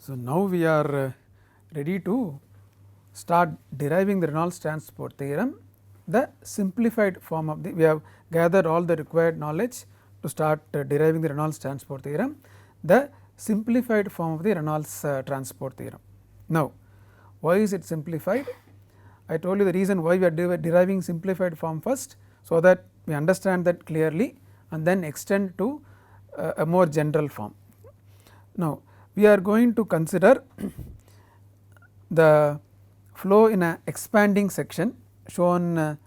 So, now we are ready to start deriving the Reynolds transport theorem, the simplified form of the, we have gathered all the required knowledge to start deriving the Reynolds transport theorem, the simplified form of the Reynolds transport theorem. Now, why is it simplified? I told you the reason why we are deriving simplified form first, so that we understand that clearly and then extend to a more general form. Now, we are going to consider the flow in a expanding section shown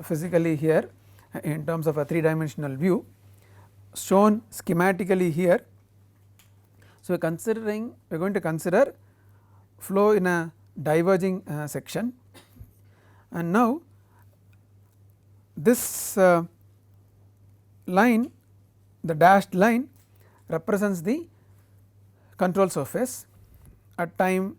physically here in terms of a 3-dimensional view, shown schematically here. So, we are going to consider flow in a diverging section, and now this line, the dashed line represents the control surface at time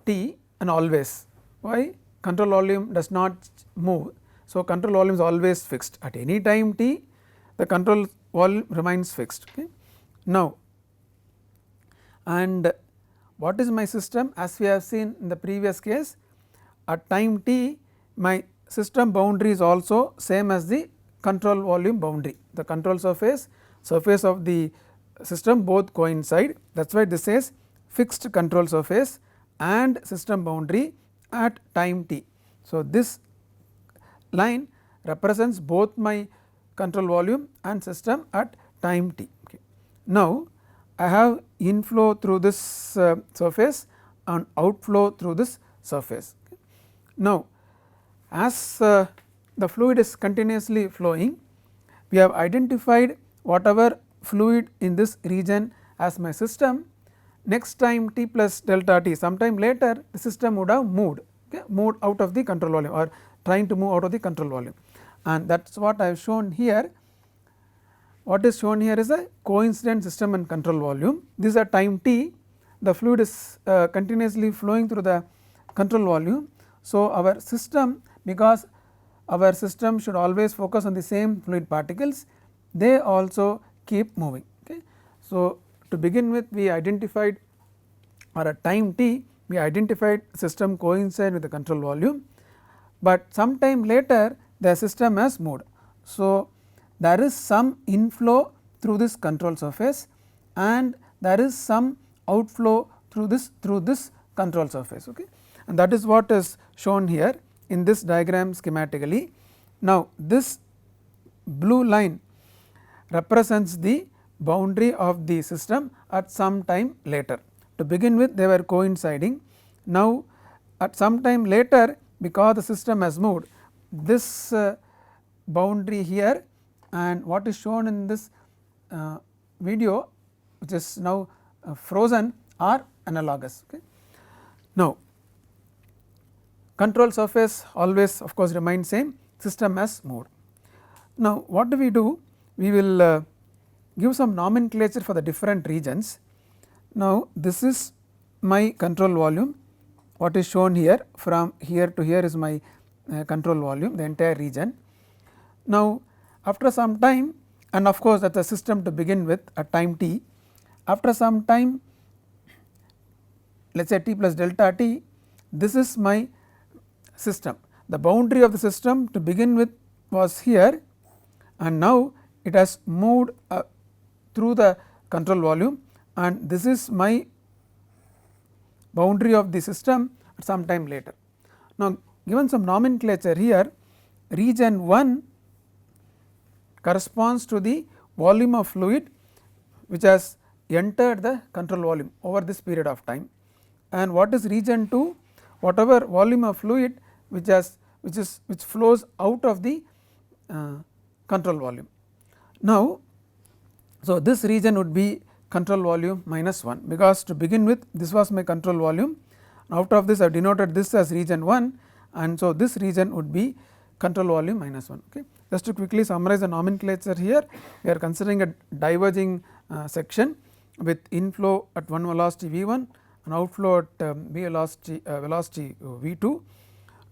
t and always. Why? Control volume does not move. So, control volume is always fixed at any time t, the control volume remains fixed. Okay. Now, and what is my system? As we have seen in the previous case, at time t my system boundary is also same as the control volume boundary. The control surface of the system both coincide, that is why this says fixed control surface and system boundary at time t. So, this line represents both my control volume and system at time t. Okay. Now, I have inflow through this surface and outflow through this surface. Okay. Now, as the fluid is continuously flowing, we have identified whatever fluid in this region as my system. Next time t plus delta t, sometime later the system would have moved, okay, moved out of the control volume or trying to move out of the control volume, and that is what I have shown here. What is shown here is a coincident system and control volume. This is at time t, the fluid is continuously flowing through the control volume. So, our system, because our system should always focus on the same fluid particles, they also keep moving. Okay. So, to begin with, we identified, or at time t we identified system coincide with the control volume, but sometime later the system has moved. So, there is some inflow through this control surface and there is some outflow through this control surface, okay. And that is what is shown here in this diagram schematically. Now, this blue line represents the boundary of the system at some time later. To begin with, they were coinciding. Now, at some time later, because the system has moved, this boundary here and what is shown in this video, which is now frozen, are analogous. Okay. Now, control surface always of course remains same, system has moved. Now, what do? We will give some nomenclature for the different regions. Now, this is my control volume, what is shown here, from here to here is my control volume, the entire region. Now, after some time, and of course, that is the system to begin with at time t, after some time, let us say t plus delta t, this is my system. The boundary of the system to begin with was here, and now it has moved through the control volume, and this is my boundary of the system at some time later. Now, given some nomenclature here, region 1 corresponds to the volume of fluid which has entered the control volume over this period of time, and what is region 2? Whatever volume of fluid which flows out of the control volume. Now, so this region would be control volume minus 1, because to begin with this was my control volume, out of this I have denoted this as region 1, and so this region would be control volume minus 1. Okay. Just to quickly summarize the nomenclature here, we are considering a diverging section with inflow at one velocity v 1 and outflow at velocity v 2.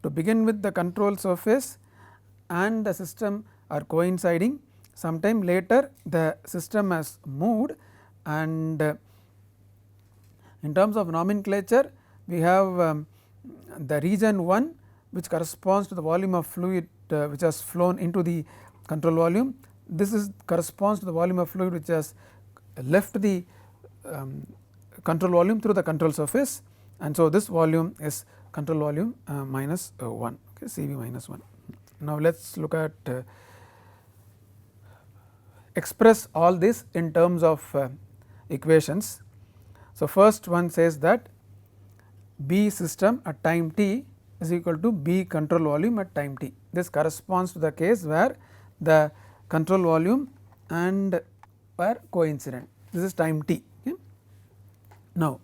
To begin with, the control surface and the system are coinciding. Sometime later the system has moved, and In terms of nomenclature, we have the region 1 which corresponds to the volume of fluid which has flown into the control volume. This is corresponds to the volume of fluid which has left the control volume through the control surface, and so this volume is control volume minus 1, okay, Cv minus 1. Now, let us look at express all this in terms of equations. So, first one says that B system at time t is equal to B control volume at time t. This corresponds to the case where the control volume and were coincident. This is time t. Okay. Now,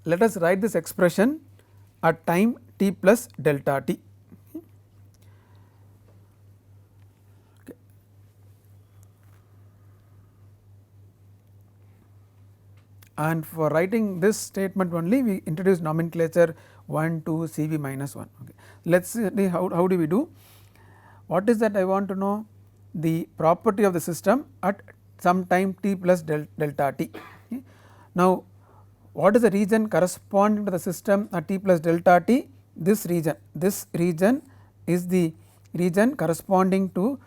let us write this expression at time t plus delta t. Okay. And for writing this statement only, we introduce nomenclature 1, 2, Cv minus 1. Okay. Let us see how do we do. What is that I want to know? The property of the system at some time t plus delta t. Okay. Now, what is the region corresponding to the system at t plus delta t? This region is the region corresponding to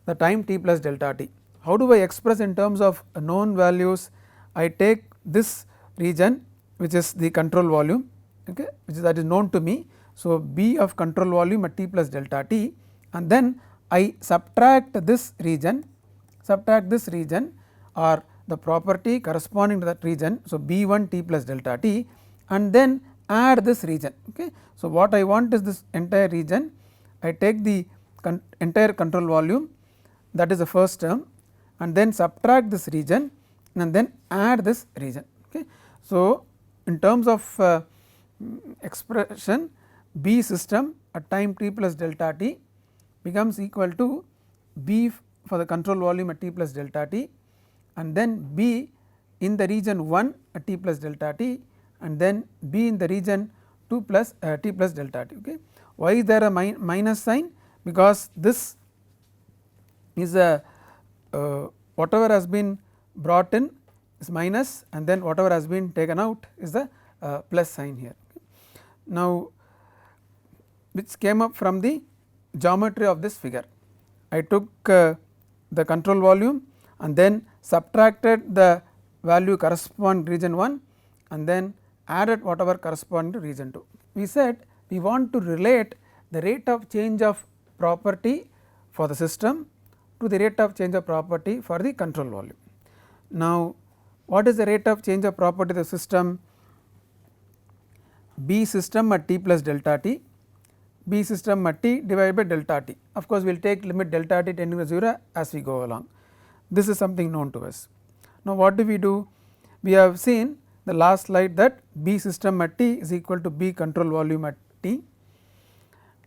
the time t plus delta t. How do I express in terms of known values? I take this region which is the control volume, okay, which is that is known to me. So, B of control volume at t plus delta t, and then I subtract this region or the property corresponding to that region. So, B 1 t plus delta t, and then add this region. Okay. So, what I want is this entire region. I take the entire control volume, that is the first term, and then subtract this region and then add this region. Okay. So, in terms of expression, B system at time t plus delta t becomes equal to B for the control volume at t plus delta t, and then B in the region 1 at t plus delta t, and then B in the region 2 plus t plus delta t. Okay. Why is there a minus sign? Because this is a whatever has been brought in is minus, and then whatever has been taken out is the plus sign here. Okay. Now, which came up from the geometry of this figure. I took the control volume and then subtracted the value corresponding to region 1 and then added whatever corresponding to region 2. We said we want to relate the rate of change of property for the system to the rate of change of property for the control volume. Now, what is the rate of change of property of the system? B system at t plus delta t, B system at t divided by delta t. Of course, we will take limit delta t tending to 0 as we go along. This is something known to us. Now, what do? We have seen the last slide that B system at t is equal to B control volume at t,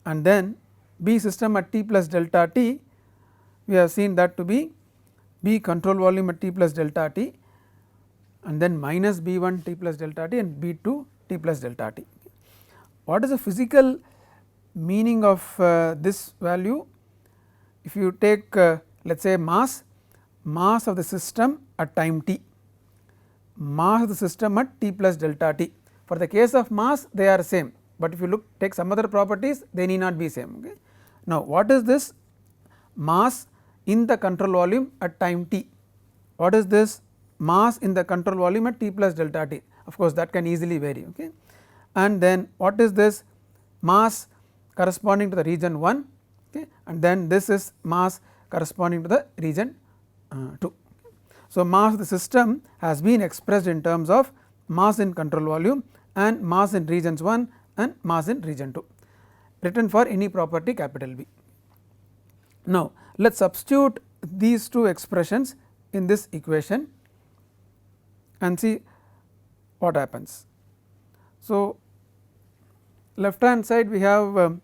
and then B system at t plus delta t, we have seen that to be B control volume at t plus delta t, and then minus B 1 t plus delta t and B 2 t plus delta t. What is the physical meaning of this value? If you take let us say mass of the system at time t, mass of the system at t plus delta t. For the case of mass, they are same, but if you take some other properties, they need not be same. Okay. Now, what is this mass in the control volume at time t? What is this mass in the control volume at t plus delta t? Of course, that can easily vary. Okay. And then what is this mass corresponding to the region 1, okay, and then this is mass corresponding to the region 2. So, mass of the system has been expressed in terms of mass in control volume and mass in regions 1 and mass in region 2, written for any property capital B. Now, let us substitute these two expressions in this equation and see what happens. So, left hand side we have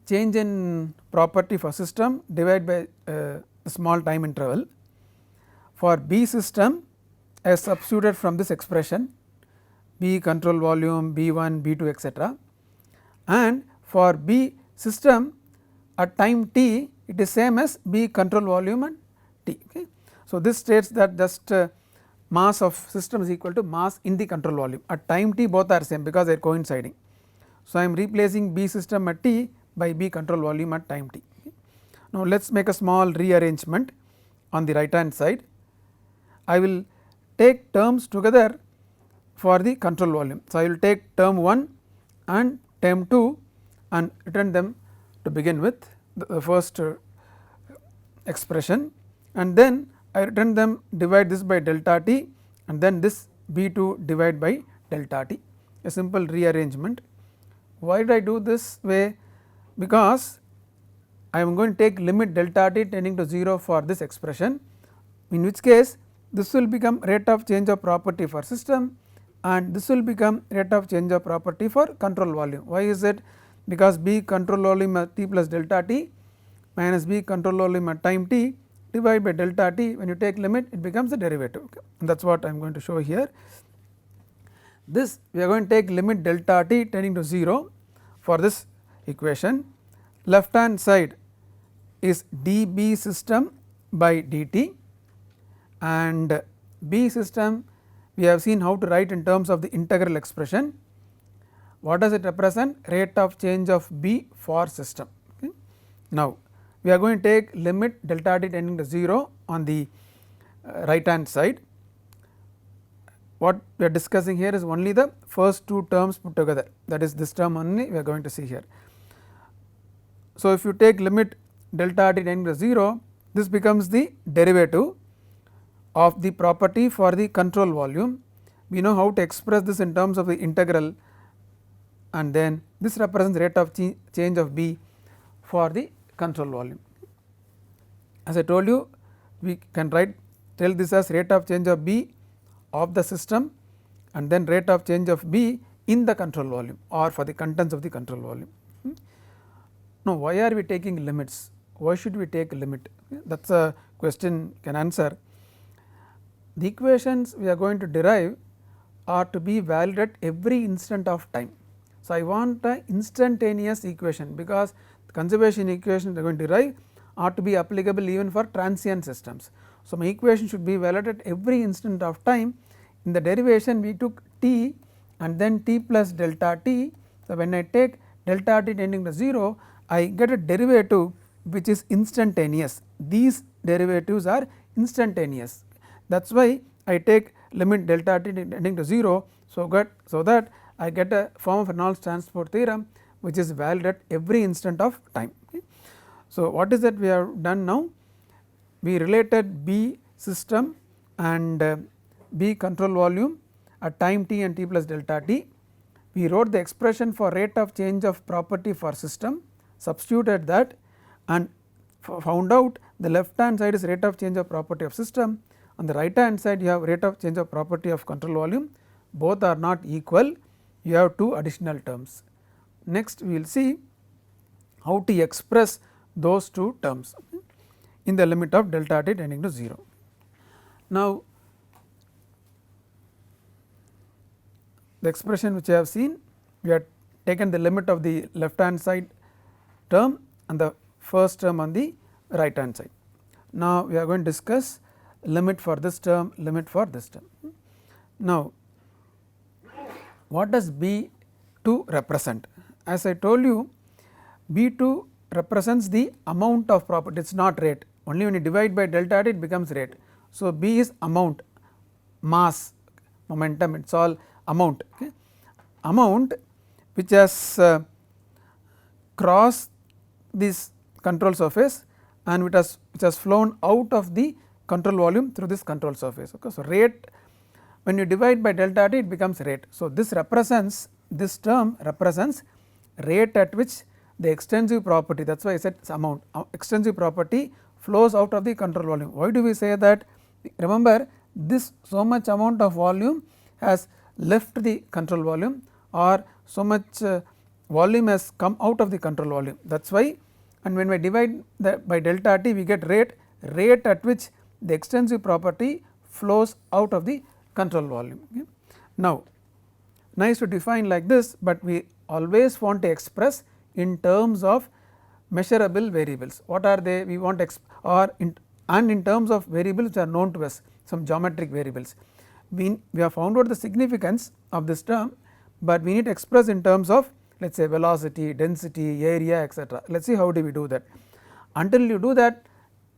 change in property for system divided by a small time interval. For B system, I substituted from this expression B control volume, B 1, B 2 etc., and for B system at time t, it is same as B control volume and t. Okay. So, this states that just mass of system is equal to mass in the control volume. At time t both are same because they are coinciding. So, I am replacing B system at t by B control volume at time t. Now, let us make a small rearrangement on the right hand side. I will take terms together for the control volume. So, I will take term 1 and term 2 and return them to begin with the first expression, and then I return them, divide this by delta t and then this B 2 divide by delta t, a simple rearrangement. Why did I do this way? Because I am going to take limit delta t tending to 0 for this expression, in which case this will become rate of change of property for system and this will become rate of change of property for control volume. Why is it? Because B control volume at t plus delta t minus B control volume at time t divided by delta t, when you take limit it becomes the derivative, okay. And that is what I am going to show here. This we are going to take limit delta t tending to 0 for this equation. Left hand side is dB system by dt, and B system we have seen how to write in terms of the integral expression. What does it represent? Rate of change of B for system, okay. Now, we are going to take limit delta t tending to 0 on the right hand side. What we are discussing here is only the first two terms put together, that is this term only we are going to see here. So, if you take limit delta t tending to 0, this becomes the derivative of the property for the control volume. We know how to express this in terms of the integral, and then this represents rate of change of B for the control volume. As I told you, we can tell this as rate of change of B of the system and then rate of change of B in the control volume or for the contents of the control volume. Now, why are we taking limits? Why should we take limit? That is a question you can answer. The equations we are going to derive are to be valid at every instant of time. So, I want an instantaneous equation because the conservation equation we are going to derive are to be applicable even for transient systems. So, my equation should be valid at every instant of time. In the derivation we took t and then t plus delta t. So, when I take delta t tending to 0, I get a derivative which is instantaneous. These derivatives are instantaneous. That is why I take limit delta t tending to 0. So, that I get a form of Reynolds transport theorem which is valid at every instant of time. Okay. So, what is that we have done now? We related B system and B control volume at time t and t plus delta t. We wrote the expression for rate of change of property for system, substituted that and found out the left hand side is rate of change of property of system, on the right hand side you have rate of change of property of control volume. Both are not equal, you have two additional terms. Next we will see how to express those two terms in the limit of delta t tending to 0. Now, the expression which I have seen, we have taken the limit of the left hand side term and the first term on the right hand side. Now, we are going to discuss limit for this term, limit for this term. Now, what does B 2 represent? As I told you, B 2 represents the amount of property, it is not rate, only when you divide by delta t it becomes rate. So, B is amount, mass, momentum, it is all amount, okay. Amount which has crossed this control surface and which has flown out of the control volume through this control surface, okay. So, rate, when you divide by delta t it becomes rate. So, this represents, this term represents rate at which the extensive property, that is why I said amount, extensive property flows out of the control volume. Why do we say that? Remember, this so much amount of volume has left the control volume or so much volume has come out of the control volume, that is why, and when we divide by delta t we get rate, rate at which the extensive property flows out of the control volume, okay. Now, nice to define like this, but we always want to express in terms of measurable variables. What are they? We want in terms of variables which are known to us, some geometric variables. we have found out the significance of this term, but we need to express in terms of let us say velocity, density, area, etc. Let us see how do we do that. Until you do that,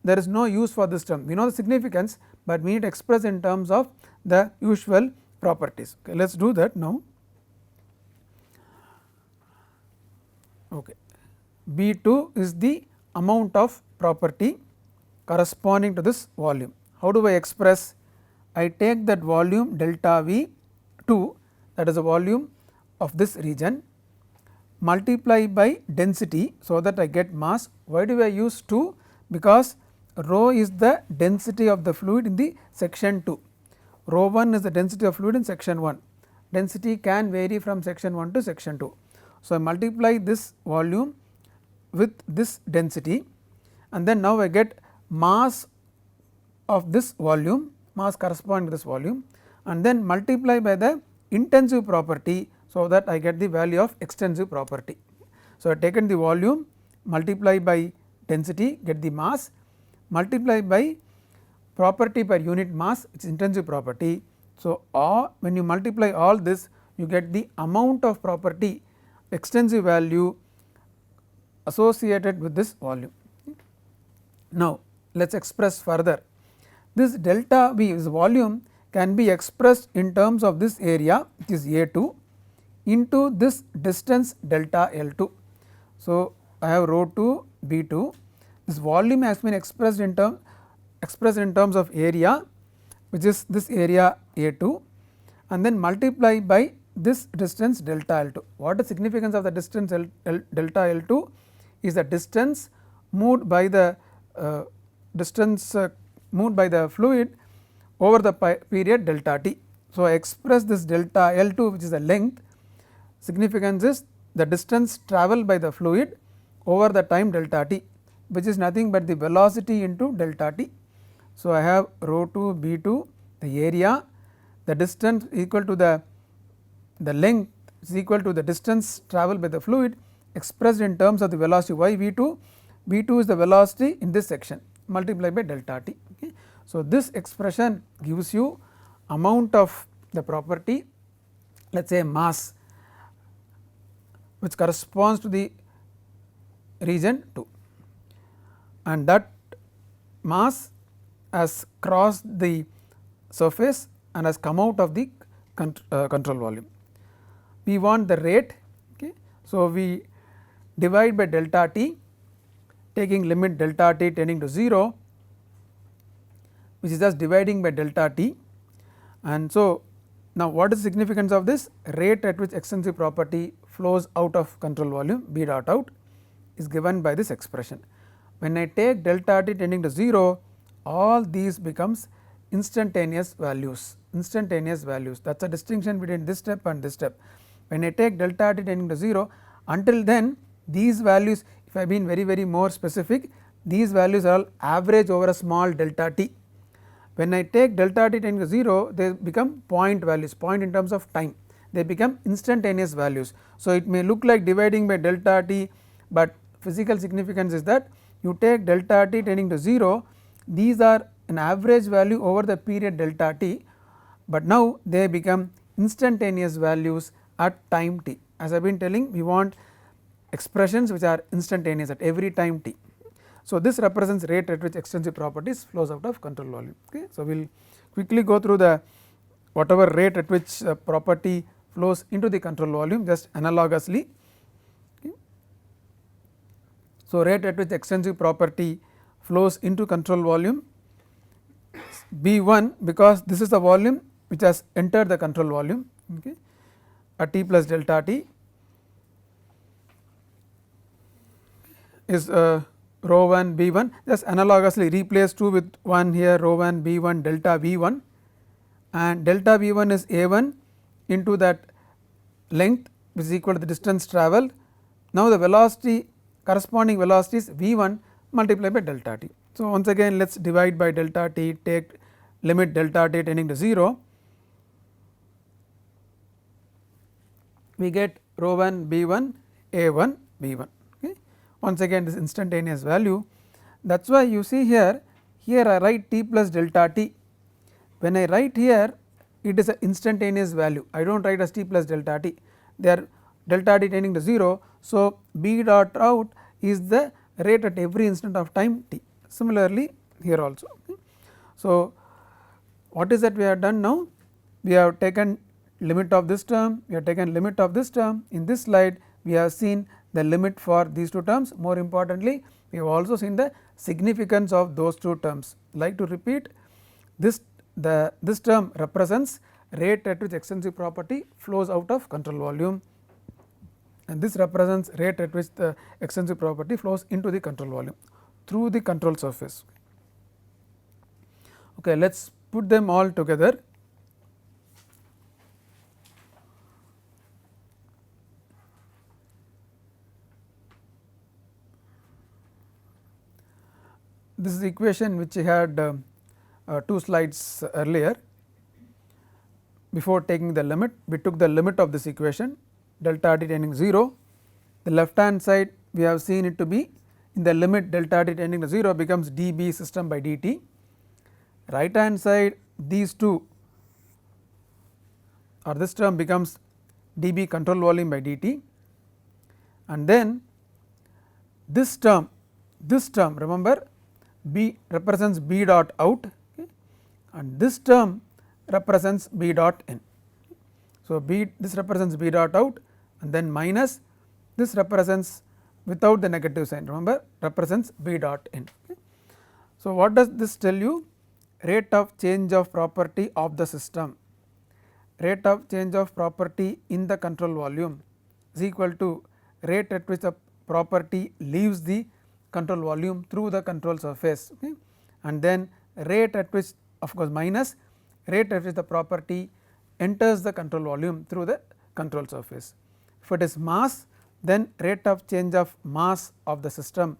there is no use for this term. We know the significance, but we need to express in terms of the usual properties. Okay, let us do that now. Okay. B 2 is the amount of property corresponding to this volume. How do I express? I take that volume delta V 2, that is the volume of this region, multiply by density, so that I get mass. Why do I use 2? Because rho is the density of the fluid in the section 2, rho 1 is the density of fluid in section 1. Density can vary from section 1 to section 2. So, I multiply this volume with this density, and then now I get mass of this volume, mass corresponding to this volume, and then multiply by the intensive property, so that I get the value of extensive property. So, I have taken the volume, multiply by density, get the mass, multiply by property per unit mass, which is intensive property. So, when you multiply all this, you get the amount of property, extensive value associated with this volume. Now, let us express further. This delta V, this volume, can be expressed in terms of this area, which is A 2, into this distance delta L 2. So, I have rho 2 B 2, this volume has been expressed in terms of area, which is this area A 2, and then multiply by this distance delta L 2. What is the significance of the distance delta L 2? Is the distance moved by the fluid over the period delta t. So, I express this delta L 2, which is the length. Significance is the distance travelled by the fluid over the time delta t, which is nothing but the velocity into delta t. So, I have rho 2 B 2, the area, the distance equal to the length is equal to the distance travelled by the fluid, expressed in terms of the velocity y V 2. V 2 is the velocity in this section, multiplied by delta t. Okay. So, this expression gives you amount of the property, let us say mass, which corresponds to the region 2, and that mass has crossed the surface and has come out of the control volume. We want the rate. Okay. So, we divide by delta t, taking limit delta t tending to 0, which is just dividing by delta t. And so, now what is the significance of this? Rate at which extensive property flows out of control volume B dot out is given by this expression. When I take delta t tending to 0, all these becomes instantaneous values, that is the distinction between this step and this step. When I take delta t tending to 0, until then these values, if I have been very more specific, these values are all average over a small delta t. When I take delta t tending to 0, they become point values, point in terms of time, they become instantaneous values. So, it may look like dividing by delta t, but physical significance is that you take delta t tending to 0, these are an average value over the period delta t, but now they become instantaneous values at time t. As I have been telling, we want expressions which are instantaneous at every time t. So, this represents rate at which extensive properties flows out of control volume. Okay. So, we will quickly go through the whatever rate at which property flows into the control volume, just analogously. Okay. So, rate at which extensive property flows into control volume B 1, because this is the volume which has entered the control volume, okay, at t plus delta t is rho 1 B 1, just analogously replace 2 with 1 here, rho 1 B 1 delta V 1, and delta V 1 is A 1 into that length, which is equal to the distance travelled. Now, the velocity, corresponding velocity is V 1 multiplied by delta t. So, once again let us divide by delta t, take limit delta t tending to 0, we get rho 1 B 1 A 1 B 1. Okay. Once again this instantaneous value, that is why you see here I write t plus delta t. When I write here it is an instantaneous value. I do not write as t plus delta t, they are delta t tending to 0. So, b dot out is the rate at every instant of time t. Similarly, here also. So, what is that we have done now? We have taken limit of this term, we have taken limit of this term. In this slide, we have seen the limit for these two terms. More importantly, we have also seen the significance of those two terms. Like to repeat, this term represents rate at which extensive property flows out of control volume, and this represents rate at which the extensive property flows into the control volume through the control surface. Okay, let us put them all together. This is the equation which I had 2 slides earlier. Before taking the limit, we took the limit of this equation delta t tending to 0. The left hand side we have seen it to be in the limit delta t tending to 0 becomes dB system by dt. Right hand side, these two or this term becomes dB control volume by dt, and then this term remember b represents b dot out, okay, and this term represents b dot in. So, this represents b dot out, and then minus this represents without the negative sign, remember, represents b dot in. Okay. So, what does this tell you? Rate of change of property of the system, rate of change of property in the control volume is equal to rate at which the property leaves the control volume through the control surface, okay, and then rate at which, of course, minus rate at which the property enters the control volume through the control surface. If it is mass, then rate of change of mass of the system,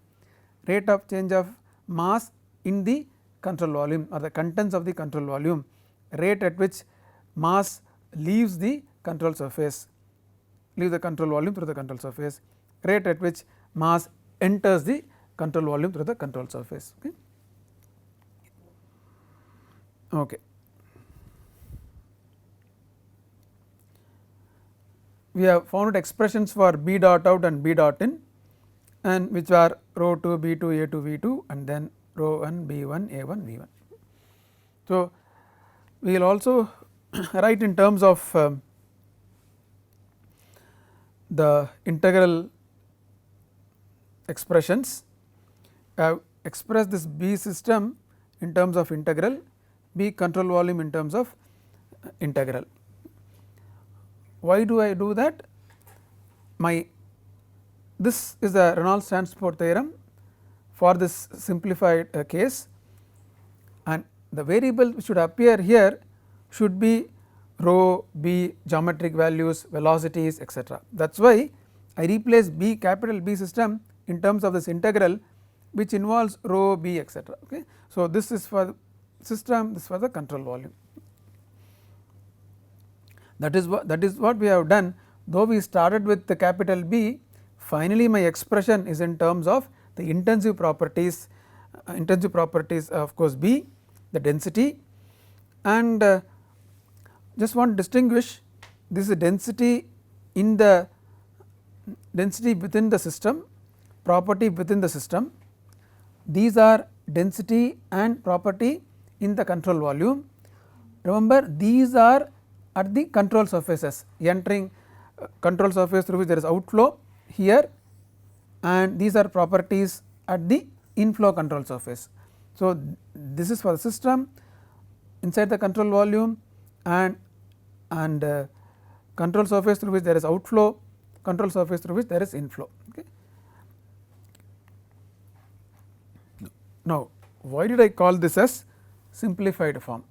rate of change of mass in the control volume or the contents of the control volume, rate at which mass leaves the control surface, leaves the control volume through the control surface, rate at which mass enters the control volume through the control surface. Okay. Okay. We have found expressions for b dot out and b dot in, and which are rho 2 b 2 a 2 v 2 and then rho 1 b 1 a 1 v 1. So, we will also write in terms of the integral expressions. I have expressed this b system in terms of integral, b control volume in terms of integral. Why do I do that? This is the Reynolds transport theorem for this simplified case, and the variable which should appear here should be rho, b, geometric values, velocities, etc. That is why I replace b, capital B system in terms of this integral which involves rho, b, etc. Okay. So, this is for the system, this is for the control volume. That is what we have done. Though we started with the capital B, finally my expression is in terms of the intensive properties of course B, the density, and just want to distinguish this is density in the density within the system, property within the system. These are density and property in the control volume. Remember, these are at the control surfaces, entering control surface through which there is outflow here, and these are properties at the inflow control surface. So, this is for the system inside the control volume and control surface through which there is outflow, control surface through which there is inflow. Okay. Now, why did I call this as simplified form?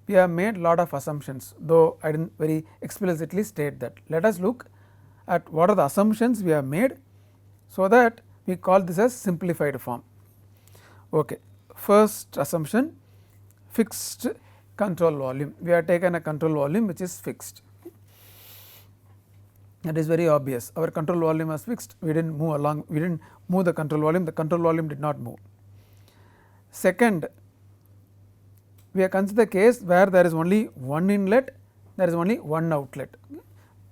We have made lot of assumptions, though I did not very explicitly state that. Let us look at what are the assumptions we have made, so that we call this as simplified form. Okay. First assumption, fixed control volume. We have taken a control volume which is fixed. That is very obvious. Our control volume was fixed, we did not move along, we did not move the control volume did not move. Second, we have considered the case where there is only one inlet, there is only one outlet.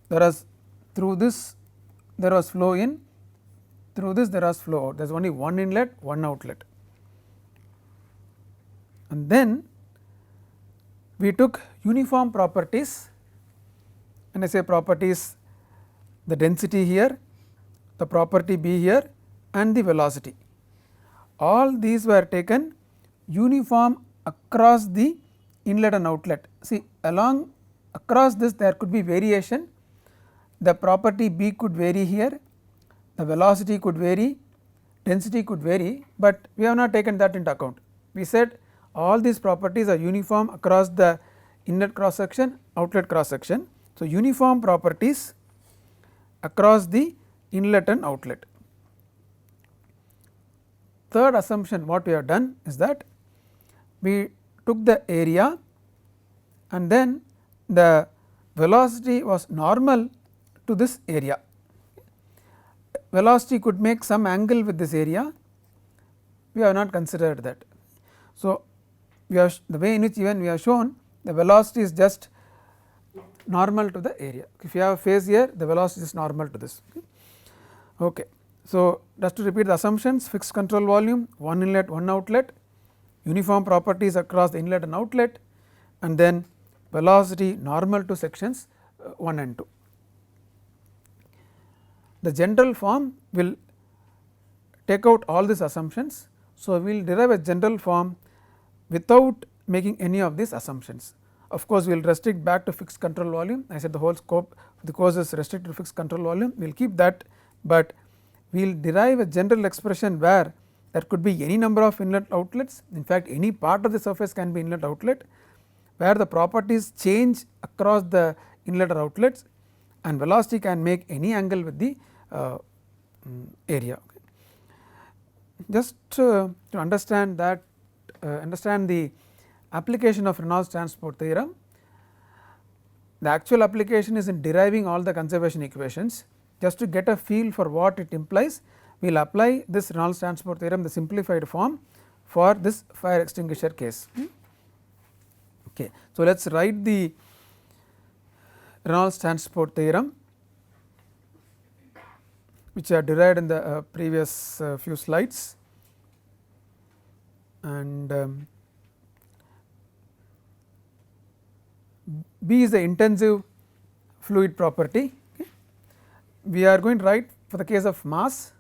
There was through this there was flow in, through this there was flow out, there is only one inlet, one outlet. And then we took uniform properties, and I say properties, the density here, the property B here, and the velocity. All these were taken uniform across the inlet and outlet. See, along across this there could be variation, the property B could vary here, the velocity could vary, density could vary, but we have not taken that into account. We said all these properties are uniform across the inlet cross section, outlet cross section. So, uniform properties across the inlet and outlet. Third assumption what we have done is that we took the area and then the velocity was normal to this area. Velocity could make some angle with this area, we have not considered that. So, we have the way in which even we have shown the velocity is just normal to the area. If you have a phase here, the velocity is normal to this. Okay. So, just to repeat the assumptions: fixed control volume, one inlet, one outlet, uniform properties across the inlet and outlet, and then velocity normal to sections 1 and 2. The general form will take out all these assumptions. So, we will derive a general form without making any of these assumptions. Of course, we will restrict back to fixed control volume. I said the whole scope of the course is restricted to fixed control volume, we will keep that, but we will derive a general expression where there could be any number of inlet outlets. In fact, any part of the surface can be inlet outlet, where the properties change across the inlet or outlets, and velocity can make any angle with the area. Okay. Just to understand that, understand the application of Reynolds transport theorem. The actual application is in deriving all the conservation equations. Just to get a feel for what it implies, we will apply this Reynolds transport theorem, the simplified form, for this fire extinguisher case. Okay. So, let us write the Reynolds transport theorem, which are derived in the previous few slides, and B is the intensive fluid property. Okay. We are going to write for the case of mass,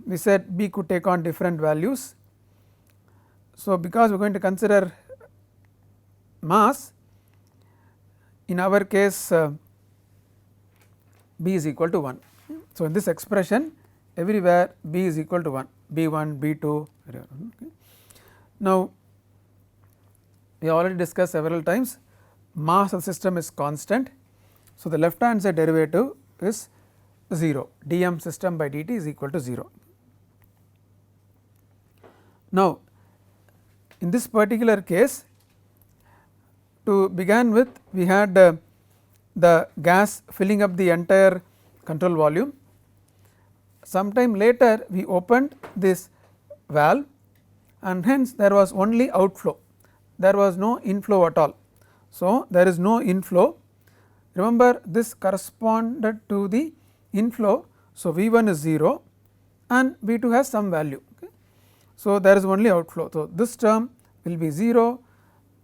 we said B could take on different values. So, because we are going to consider mass, in our case B is equal to 1. So, in this expression everywhere B is equal to 1, B1, B2. Okay. Now, we already discussed several times, mass of the system is constant. So, the left hand side derivative is 0, dm system by dt is equal to 0. Now, in this particular case, to begin with, we had the gas filling up the entire control volume. Sometime later we opened this valve, and hence there was only outflow, there was no inflow at all. So, there is no inflow. Remember, this corresponded to the inflow. So, V1 is 0 and V2 has some value. Okay. So, there is only outflow. So, this term will be 0,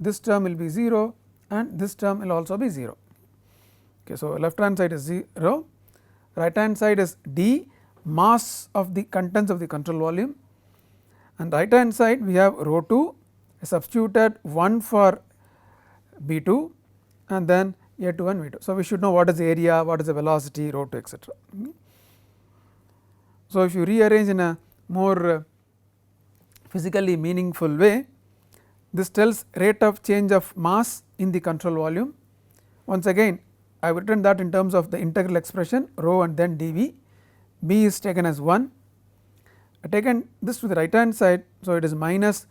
this term will be 0, and this term will also be 0. Okay. So, left hand side is 0, right hand side is d mass of the contents of the control volume, and right hand side we have rho 2, substituted 1 for B2 and then A2 and V2. So, we should know what is the area, what is the velocity, rho 2, etc. So, if you rearrange in a more physically meaningful way, this tells rate of change of mass in the control volume. Once again, I have written that in terms of the integral expression rho and then dV. B is taken as 1. I have taken this to the right hand side. So, it is minus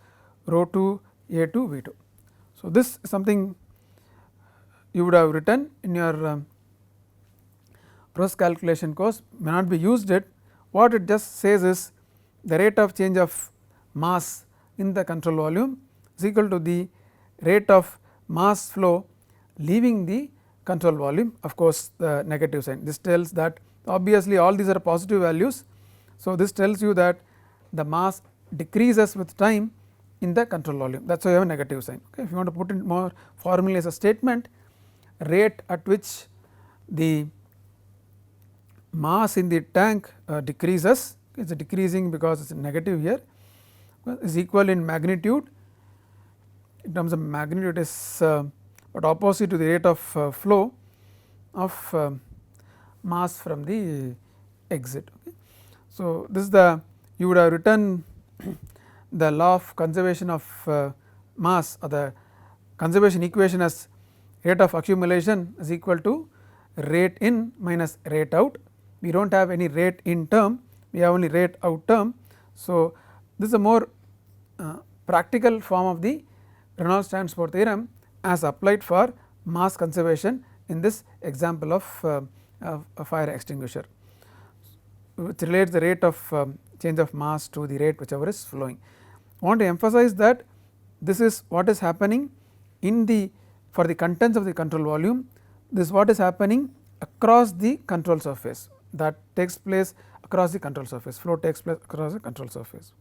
rho 2 A2 V2. So, this is something you would have written in your process calculation course, may not be used it. What it just says is the rate of change of mass in the control volume is equal to the rate of mass flow leaving the control volume, of course, the negative sign. This tells that obviously all these are positive values. So, this tells you that the mass decreases with time in the control volume, that is why you have a negative sign. Okay. If you want to put it more formally as a statement, rate at which the mass in the tank decreases, it is decreasing because it is negative here, is equal in magnitude. In terms of magnitude, it is but opposite to the rate of flow of mass from the exit. Okay. So, this is the you would have written the law of conservation of mass, or the conservation equation as rate of accumulation is equal to rate in minus rate out. We do not have any rate in term, we have only rate out term. So, this is a more practical form of the Reynolds transport theorem as applied for mass conservation in this example of a fire extinguisher, which relates the rate of change of mass to the rate whichever is flowing. I want to emphasize that this is what is happening in the for the contents of the control volume. This is what is happening across the control surface, that takes place across the control surface, flow takes place across the control surface.